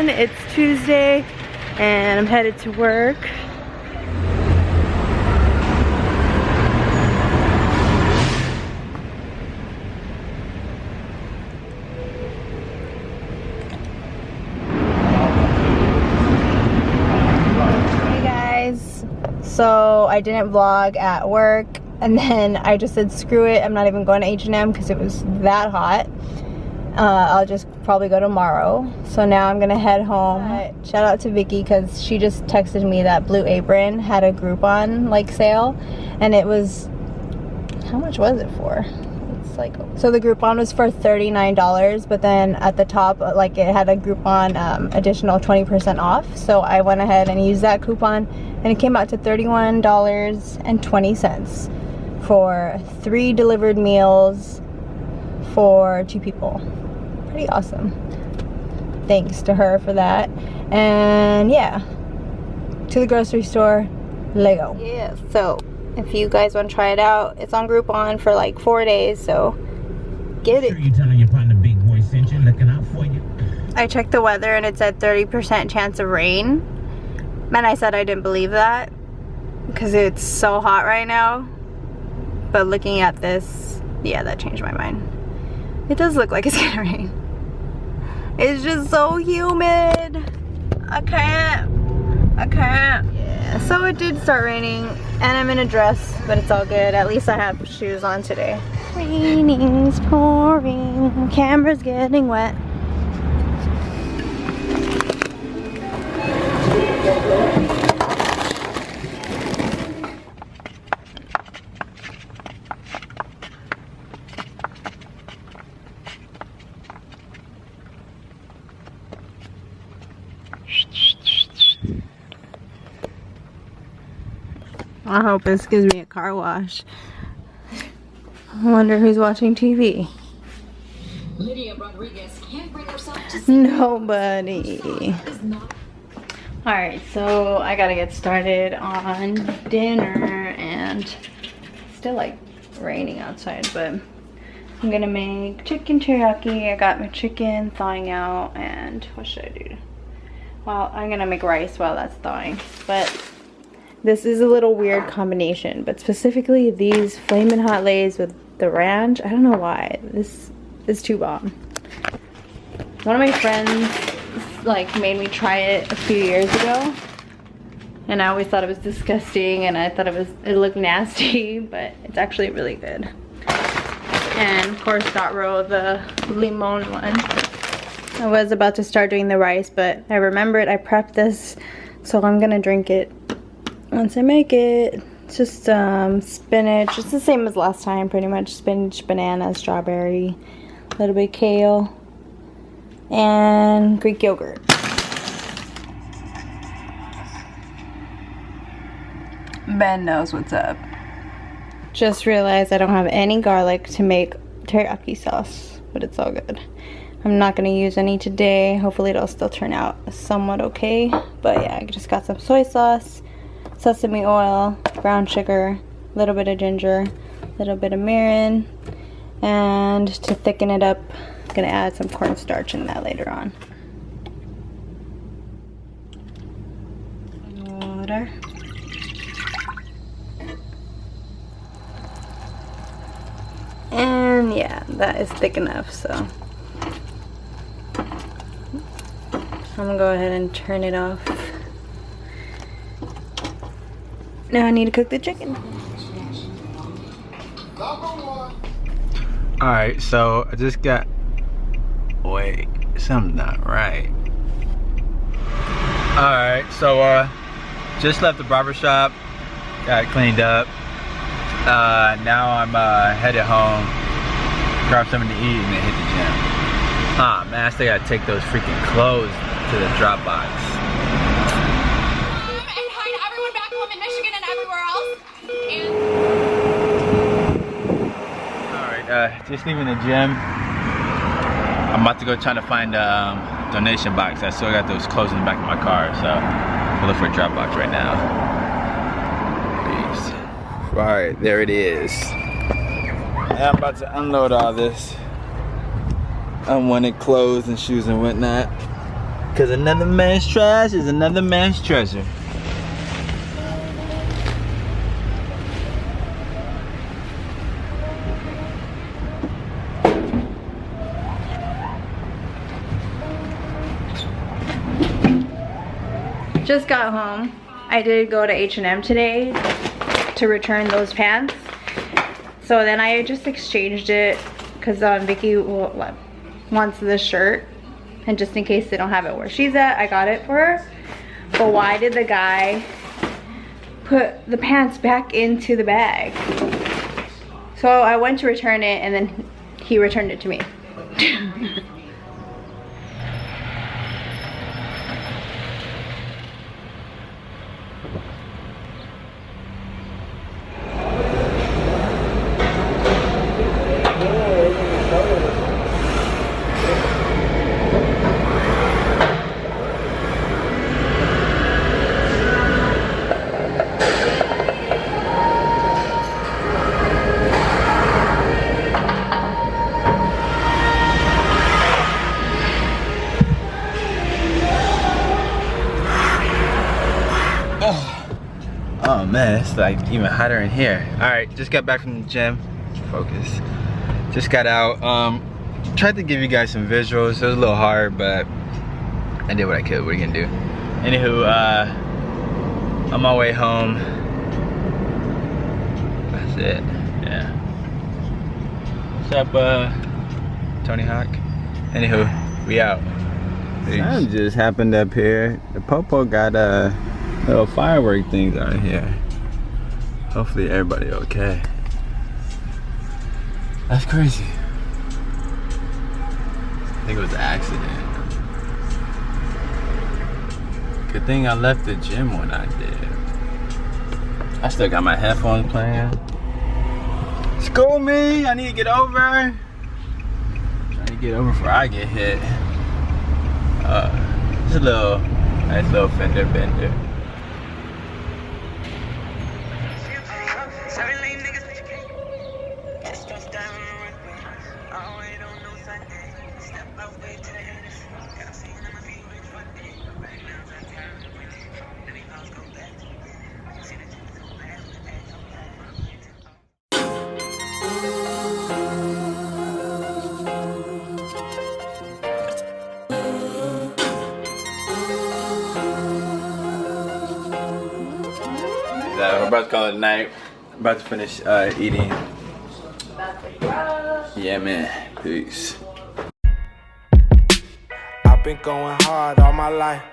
everyone. It's Tuesday and I'm headed to work. Hey guys, so I didn't vlog at work and then I just said screw it, I'm not even going to H&M because it was that hot. I'll just probably go tomorrow. So now I'm gonna head home. Shout out to Vicky because she just texted me that Blue Apron had a Groupon like sale, and it was, how much was it for? It's like, so the Groupon was for $39, but then at the top like it had a Groupon additional 20% off. So I went ahead and used that coupon and it came out to $31.20 for 3 delivered meals for 2 people. Pretty awesome. Thanks to her for that. And yeah, to the grocery store, Lego. Yeah, so if you guys want to try it out, it's on Groupon for like 4 days, so get it. You're telling your partner big boy sent you, looking out for you. I checked the weather and it said 30% chance of rain. And I said I didn't believe that because it's so hot right now. But looking at this, yeah, that changed my mind. It does look like it's gonna rain. It's just so humid. I can't. Yeah, so it did start raining and I'm in a dress, but it's all good. At least I have shoes on today. Raining's pouring, camera's getting wet. I hope this gives me a car wash. I wonder who's watching TV. Lydia Rodriguez can't bring herself to see nobody. Alright, so I gotta get started on dinner and it's still like raining outside, but I'm gonna make chicken teriyaki. I got my chicken thawing out, and what should I do? Well, I'm gonna make rice while that's thawing, but this is a little weird combination, but specifically these Flamin' Hot Lays with the ranch. I don't know why. This is too bomb. One of my friends like made me try it a few years ago, and I always thought it was disgusting and I thought it looked nasty, but it's actually really good. And of course got roll the limon one. I was about to start doing the rice, but I remembered I prepped this, so I'm gonna drink it once I make it. It's just spinach. It's the same as last time, pretty much. Spinach, banana, strawberry, a little bit of kale, and Greek yogurt. Ben knows what's up. Just realized I don't have any garlic to make teriyaki sauce, but it's all good. I'm not gonna use any today. Hopefully it'll still turn out somewhat okay. But yeah, I just got some soy sauce, sesame oil, brown sugar, a little bit of ginger, a little bit of mirin, and to thicken it up, I'm gonna add some cornstarch in that later on. Water. And yeah, that is thick enough, so I'm gonna go ahead and turn it off. Now I need to cook the chicken. Alright, so I just got, wait, something's not right. Alright, so just left the barber shop, got it cleaned up. Now I'm headed home, grab something to eat, and then hit the gym. Ah man, I still gotta take those freaking clothes to the drop box. and hi to everyone back home in Michigan and everywhere else. Alright, just leaving the gym. I'm about to go try to find a donation box. I still got those clothes in the back of my car, so I'll look for a drop box right now. Peace. Alright, there it is. I'm about to unload all this unwanted clothes and shoes and whatnot. Cause another man's trash is another man's treasure. Just got home. I did go to H&M today to return those pants. So then I just exchanged it because Vicky wants this shirt. And just in case they don't have it where she's at, I got it for her. But why did the guy put the pants back into the bag? So I went to return it and then he returned it to me. Oh man, it's like even hotter in here. Alright, just got back from the gym. Focus. Just got out. Tried to give you guys some visuals. It was a little hard, but I did what I could. What are you gonna do? Anywho, on my way home. That's it. Yeah. What's up, Tony Hawk? Anywho, we out. Something just happened up here. The Popo got little firework things out here. Hopefully everybody okay. That's crazy. I think it was an accident. Good thing I left the gym when I did. I still got my headphones playing. School me! I need to get over. Trying to get over before I get hit. Just a nice little fender bender. We're about to call it a night. About to finish eating. Yeah, man. Peace. I've been going hard all my life.